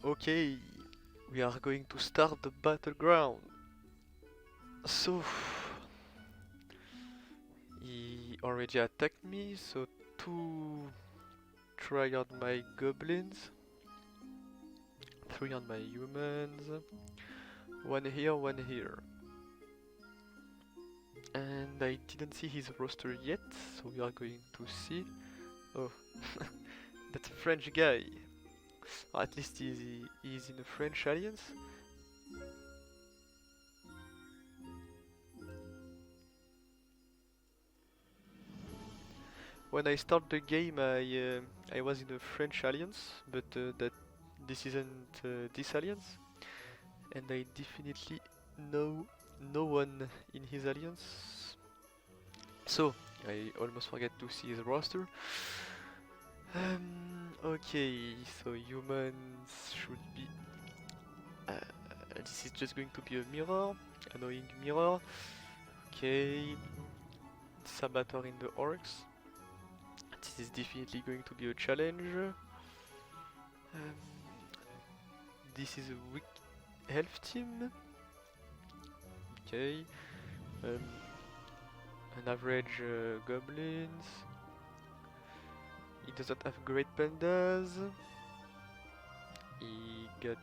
Okay, we are going to start the battleground. So, he already attacked me, so two try on my goblins, three on my humans, one here, one here. And I didn't see his roster yet, so we are going to see. Oh, that's a French guy. Or at least he's in a French alliance. When I start the game, I was in a French alliance, but that this isn't this alliance, and I definitely know no one in his alliance. So I almost forget to see his roster. Okay, so humans should be. This is just going to be a mirror, annoying mirror. Okay, Sabator in the orcs. This is definitely going to be a challenge. This is a weak health team. Okay. Um, an average goblins. He doesn't have great pandas. He got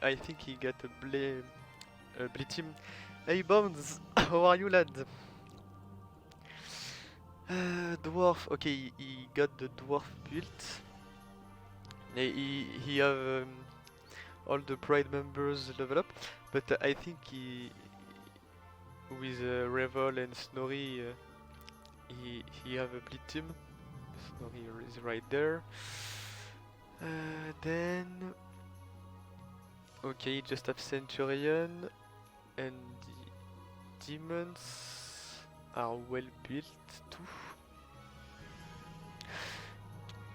I think he got a blitz team. Hey Bones, how are you lad? Dwarf, okay, he got the dwarf built. He have all the pride members level up, but I think with Revel and Snorri he have a blitz team. Snorri is right there. Then okay, just have Centurion and the demons are well built too.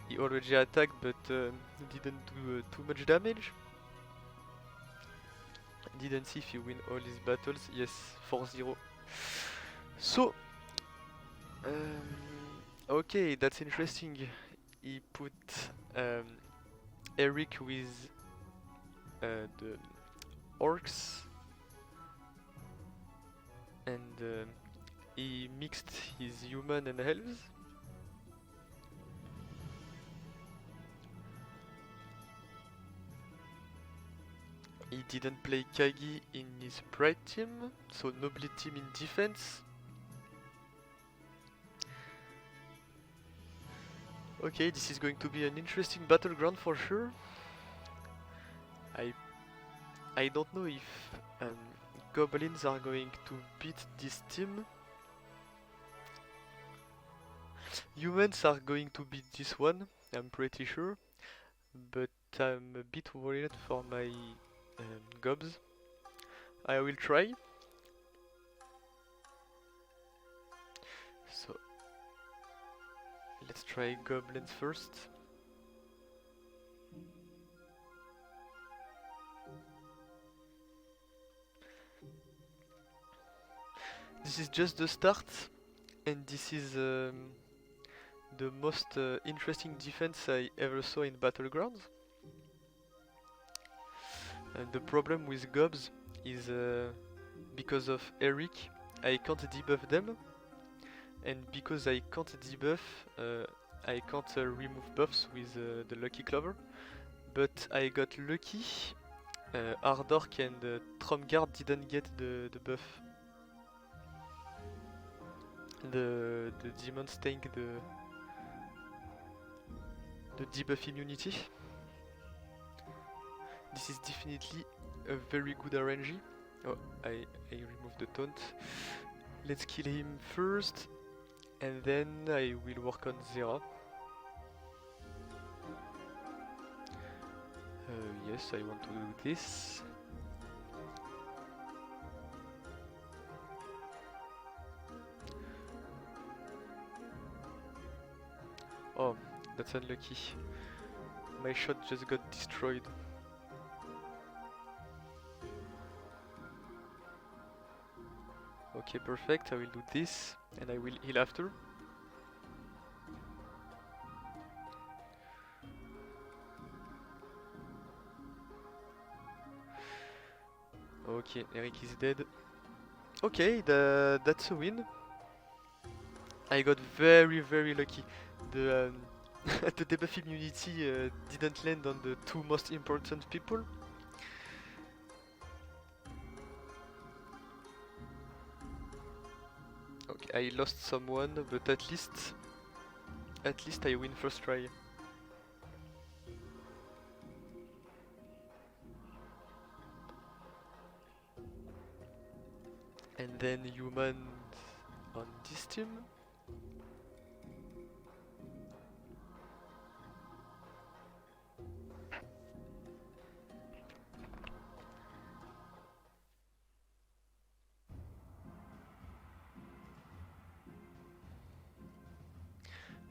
He already attacked but didn't do too much damage. Didn't see if he win all his battles. Yes, 4-0. So, okay, that's interesting. He put Eric with the orcs and he mixed his human and elves. He didn't play Kagi in his pride team, so Noble team in defense. Okay, this is going to be an interesting battleground for sure. I don't know if goblins are going to beat this team. Humans are going to beat this one, I'm pretty sure, but I'm a bit worried for my gobs. I will try. So let's try goblins first. This is just the start, and this is the most interesting defense I ever saw in Battlegrounds. And the problem with gobs is because of Eric, I can't debuff them, and because I can't debuff, I can't remove buffs with the Lucky Clover. But I got lucky. Ardork and Tromgard didn't get the buff. The demons take the debuff immunity. This is definitely a very good RNG. Oh, I removed the taunt. Let's kill him first, and then I will work on Zera. Yes, I want to do this. Oh, that's unlucky. My shot just got destroyed. Okay, perfect. I will do this, and I will heal after. Okay, Eric is dead. Okay, that's a win. I got very lucky. The the debuff immunity didn't land on the two most important people. Okay, I lost someone, but at least I win first try. And then human on this team.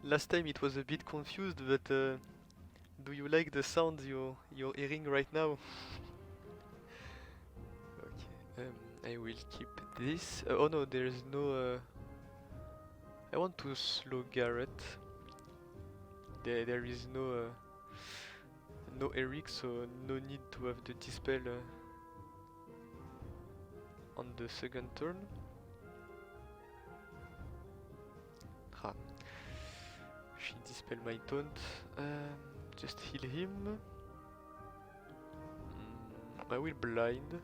Last time it was a bit confused, but do you like the sound you're hearing right now? Okay, I will keep this. Oh no, there is no. I want to slow Garrett. There is no Eric, so no need to have the dispel on the second turn. Ah, she dispel my taunt. Just heal him. I will blind.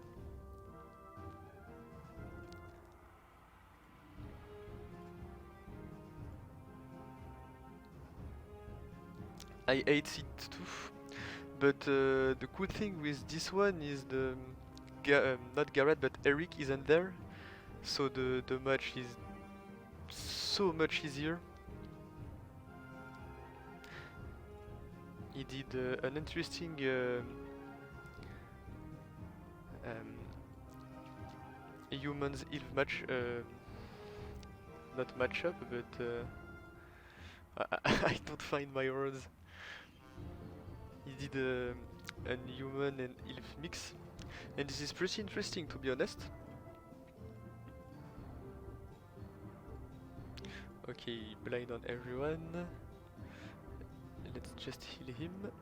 I hate it too, but the cool thing with this one is the not Garrett but Eric isn't there, so the match is so much easier. He did an interesting humans ELF match, not matchup, but I don't find my words. He did an human and ELF mix, and this is pretty interesting to be honest. Okay, blind on everyone. Let's just heal him.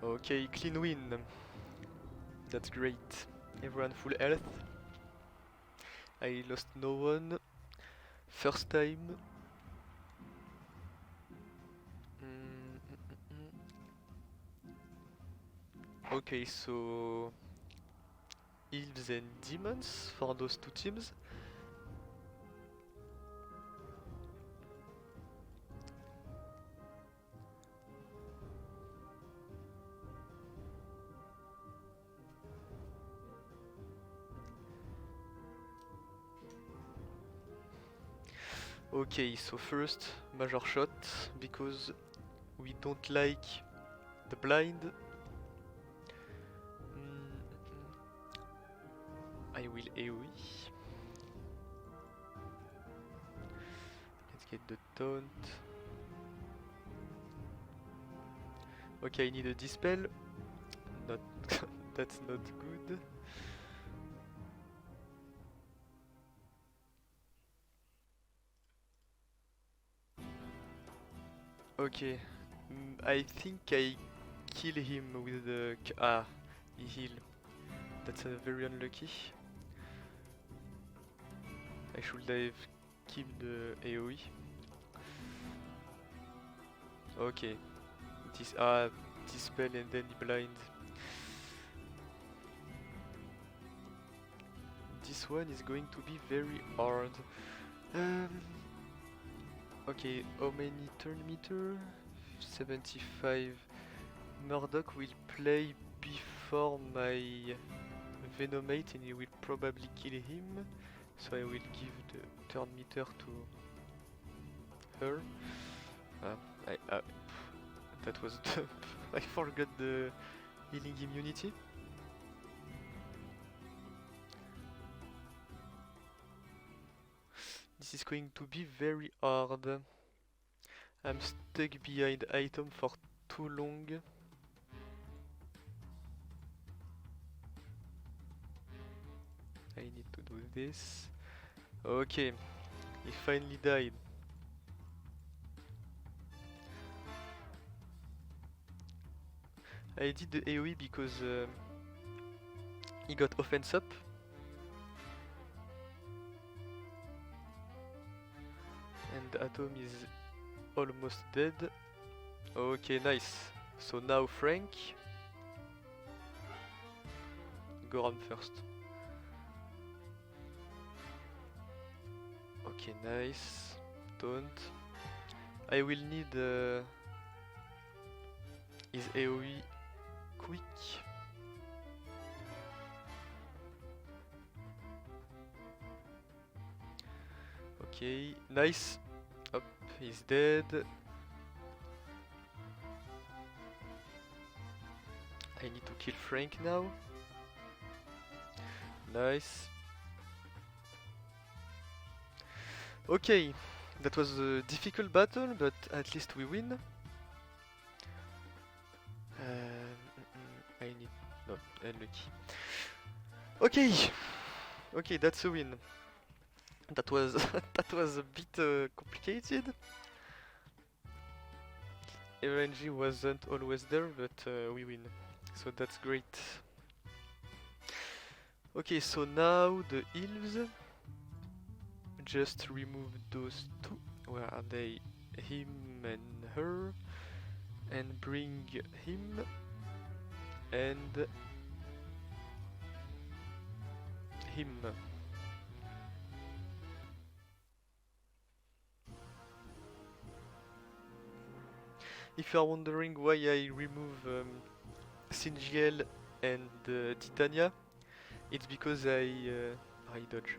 Okay, clean win. That's great. Everyone full health. I lost no one. First time. Okay, so elves and demons for those two teams. Okay, so first major shot because we don't like the blind. I will AoE. Let's get the taunt. Okay, I need a dispel. Not that's not good. Okay, I think I kill him with the he heal. That's very unlucky. I should have killed the AoE. Okay, this dispel and then he blind. This one is going to be very hard. Okay, how many turn meter? 75. Murdoch will play before my Venomate and he will probably kill him. So I will give the turn meter to her. That was I forgot the healing immunity. This is going to be very hard. I'm stuck behind item for too long. I need to do this. Okay, He finally died. I did the AoE because he got offense up. And Atom is almost dead. Okay, nice. So now Frank. Goran first. Okay, nice. Don't. I will need his AoE quick. Okay, nice. Up, he's dead. I need to kill Frank now. Nice. Okay, that was a difficult battle, but at least we win. I need... no, unlucky. Okay! Okay, that's a win. That was that was a bit complicated. RNG wasn't always there, but we win. So that's great. Okay, so now the heals. Just remove those two. Where are they? Him and her. And bring him. And him. If you are wondering why I remove Singiel and Titania, it's because I dodge.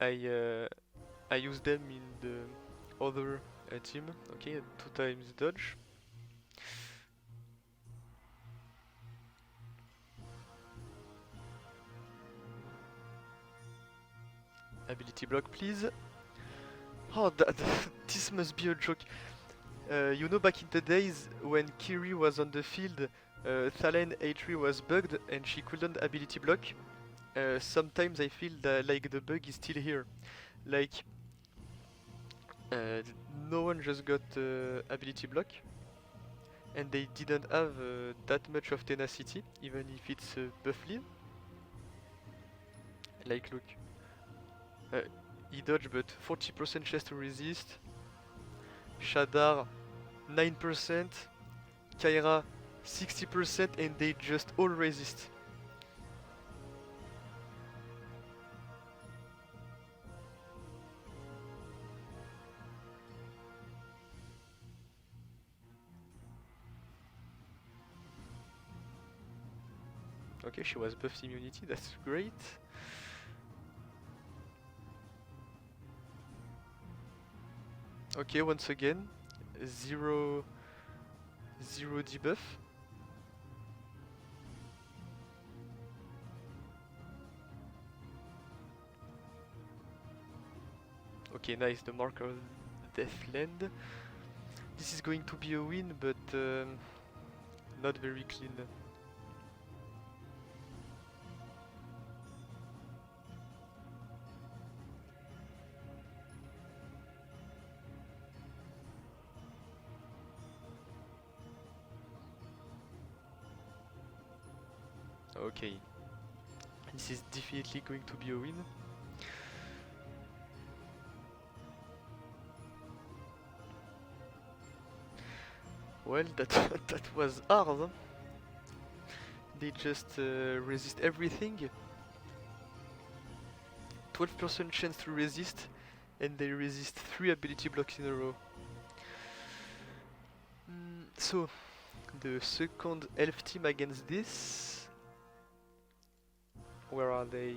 I use them in the other team. Okay, 2 times dodge. Ability block, please. Oh, this must be a joke. You know, back in the days when Kiri was on the field, Thalen A3 was bugged and she couldn't ability block. Sometimes I feel that like the bug is still here. Like no one just got ability block, and they didn't have that much of tenacity, even if it's buff lead. Like look, he dodged but 40% chance to resist. Shadar 9%, Kyra 60%, and they just all resist. Okay, she was buffed immunity, that's great. Okay, once again, zero debuff. Okay, nice, the marker of Deathland. This is going to be a win, but not very clean. Okay, this is definitely going to be a win. Well, that was hard. Huh? They just resist everything. 12% chance to resist, and they resist 3 ability blocks in a row. So, the second elf team against this. Where are they?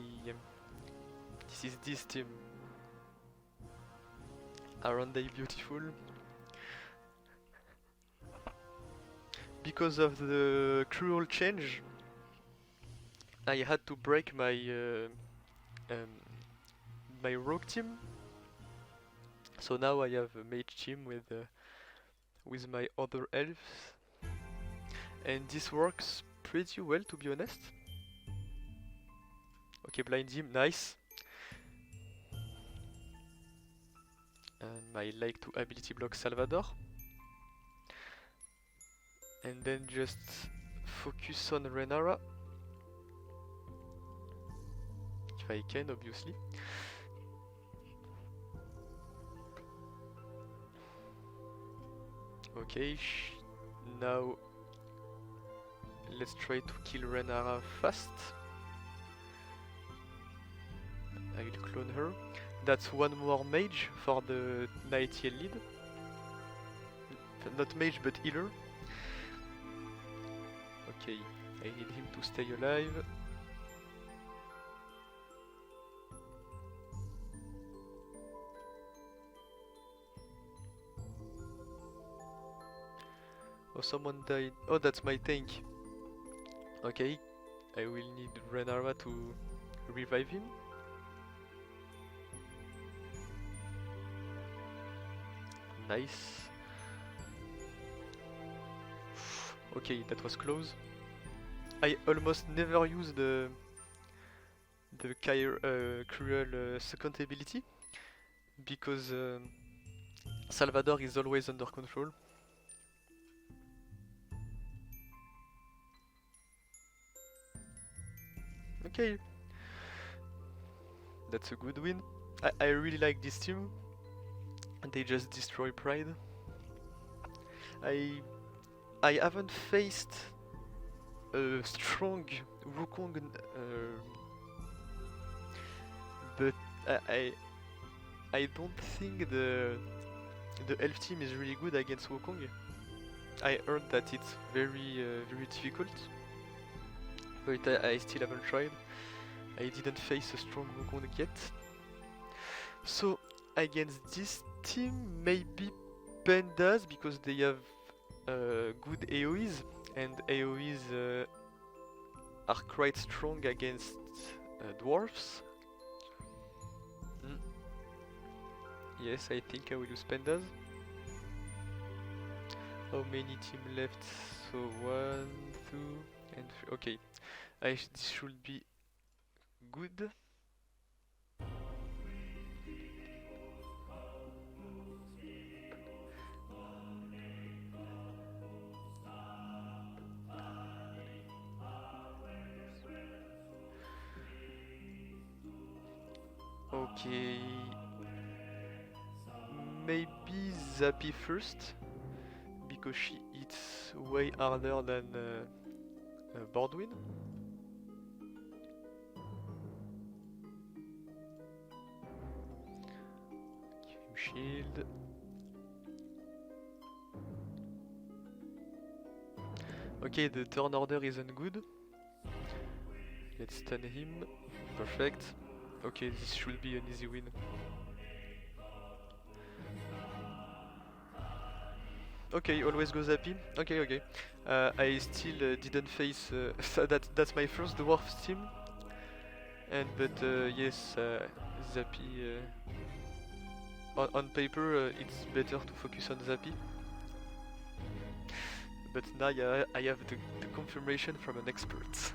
This is this team. Aren't they beautiful? Because of the cruel change, I had to break my my rogue team. So now I have a mage team with my other elves, and this works pretty well, to be honest. Okay, blind him, nice. I like to ability block Salvador. And then just focus on Renara. If I can, obviously. Okay, now let's try to kill Renara fast. I will clone her. That's one more mage for the Nightingale lead. Not mage, but healer. Okay, I need him to stay alive. Oh, someone died. Oh, that's my tank. Okay, I will need Renara to revive him. Nice. Okay, that was close. I almost never use the Cruel second ability because Salvador is always under control. Okay, that's a good win. I really like this team. They just destroy Pride. I haven't faced a strong Wukong, but I don't think the elf team is really good against Wukong. I heard that it's very difficult, but I still haven't tried. I didn't face a strong Wukong yet. So against this team, maybe Pandas, because they have good AoEs, and AoEs are quite strong against dwarfs. Yes, I think I will use Pandas. How many team left? So 1, 2, and 3. Okay, this should be good. Okay, maybe Zappy first, because she hits way harder than Bordwin. Shield. Okay, the turn order isn't good. Let's stun him. Perfect. Okay, this should be an easy win. Okay, always go Zappy. Okay. I still didn't face. So that's my first dwarf team. But yes, Zappy. On paper, it's better to focus on Zappy. But now I have the confirmation from an expert.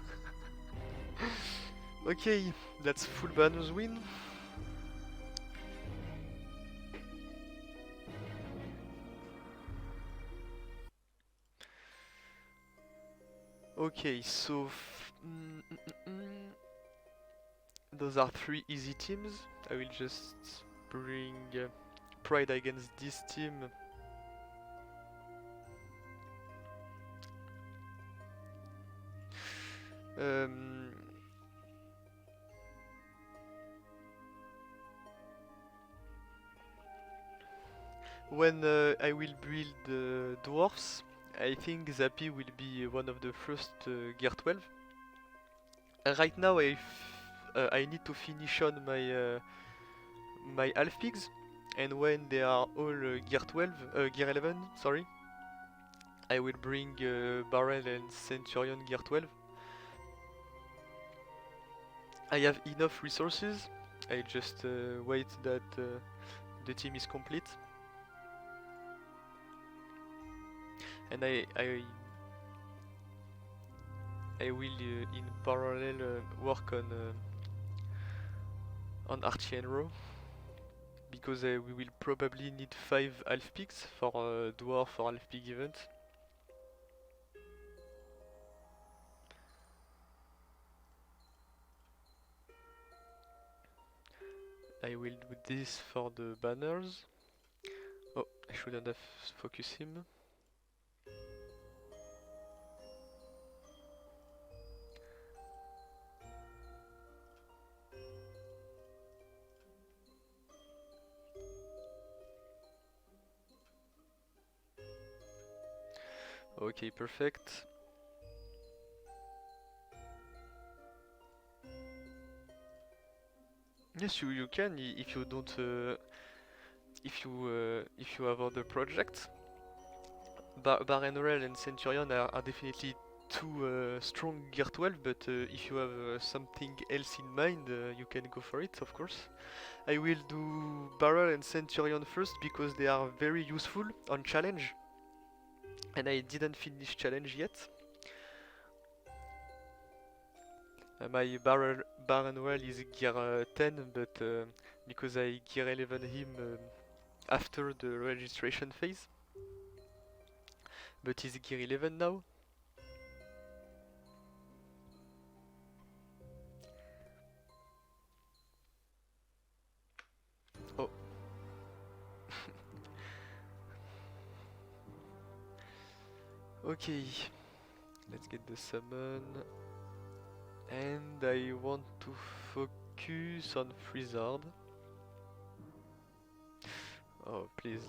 Okay, that's full banners win. Okay, so those are 3 easy teams. I will just bring Pride against this team. When I will build dwarfs, I think Zappy will be one of the first gear 12. Right now I need to finish on my half pigs, and when they are all gear 11, sorry, I will bring Barrel and Centurion gear 12. I have enough resources. I just wait that the team is complete. And I will in parallel work on Archie and Row, because we will probably need 5 half pigs for dwarf or half pig event. I will do this for the banners. Oh, I shouldn't have focused him. Okay, perfect. Yes, you can if you don't if you have other projects. Barenrel and Centurion are definitely too strong gear 12, but if you have something else in mind, you can go for it, of course. I will do Barrel and Centurion first because they are very useful on challenge, and I didn't finish challenge yet. My Barenrel is gear 10, but because I gear 11 him after the registration phase. But he's gear 11 now. Oh. Okay, let's get the summon. And I want to focus on Frizzard. Oh, please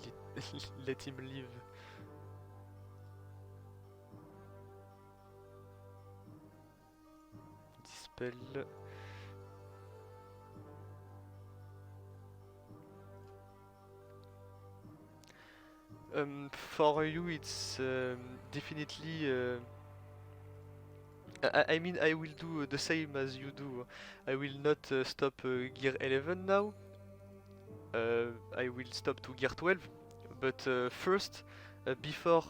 let him live. Dispel. For you, it's definitely. I mean, I will do the same as you do. I will not stop gear 11 now. I will stop to gear 12. But first, before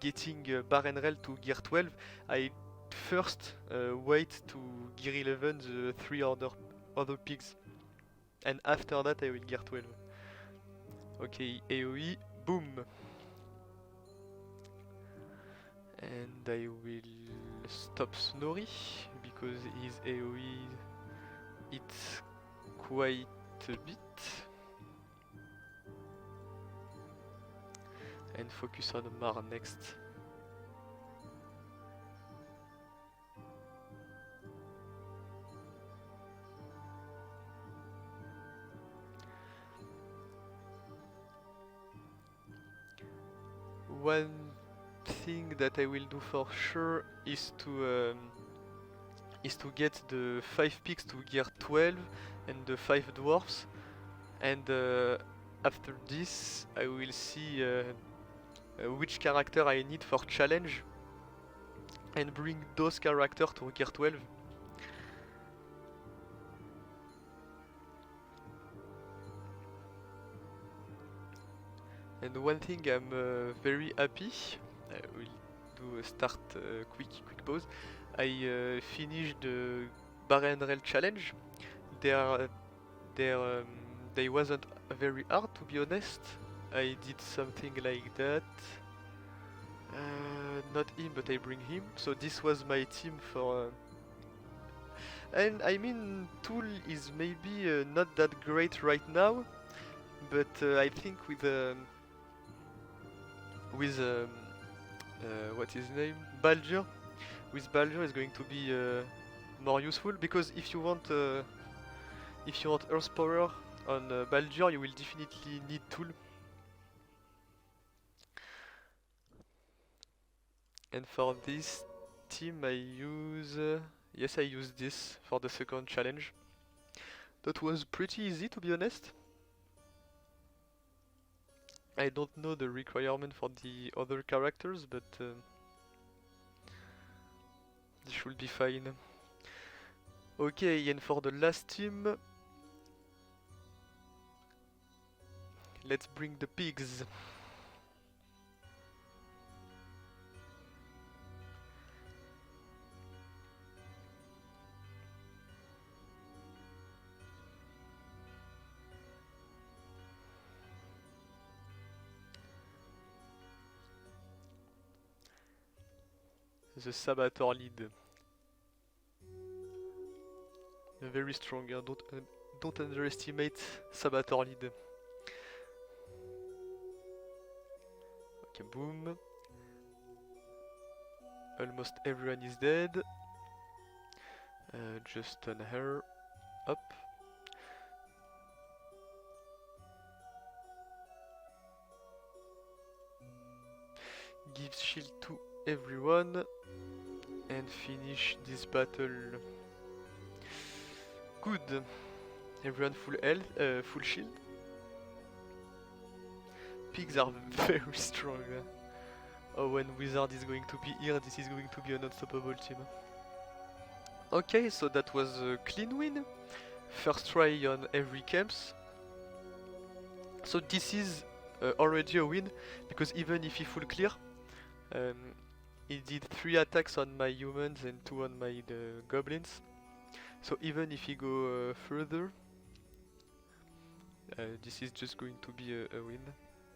getting Barenrel to gear 12, I first wait to gear 11 the 3 other pigs. And after that I will gear 12. Okay, AoE, boom! And I will stop Snorri, because his AoE hits quite a bit. And focus on Mar next. One thing that I will do for sure is to get the 5 pigs to gear 12 and the 5 dwarfs, and after this I will see which character I need for challenge and bring those characters to gear 12. And one thing I'm very happy, I will do a start quick pause. I finished the Barenrel challenge. They wasn't very hard, to be honest. I did something like that. Not him, but I bring him. So this was my team for. And I mean, Tool is maybe not that great right now, but I think with what is his name? Baldur. With Baldur is going to be more useful, because if you want Earth Power on Baldur, you will definitely need Tool. And for this team I use yes, I use this for the second challenge. That was pretty easy, to be honest. I don't know the requirement for the other characters, but this should be fine. Okay, and for the last team, let's bring the pigs. the Sabator lead. Very strong, don't underestimate Sabator lead. Okay, boom. Almost everyone is dead. Just stun her. Up. Gives shield to everyone. And finish this battle. Good. Everyone full health, full shield. Pigs are very strong. Oh, when Wizard is going to be here, this is going to be an unstoppable team. Okay, so that was a clean win. First try on every camps. So this is already a win, because even if he full clear, he did 3 attacks on my humans and 2 on my goblins. So even if he go further, this is just going to be a win.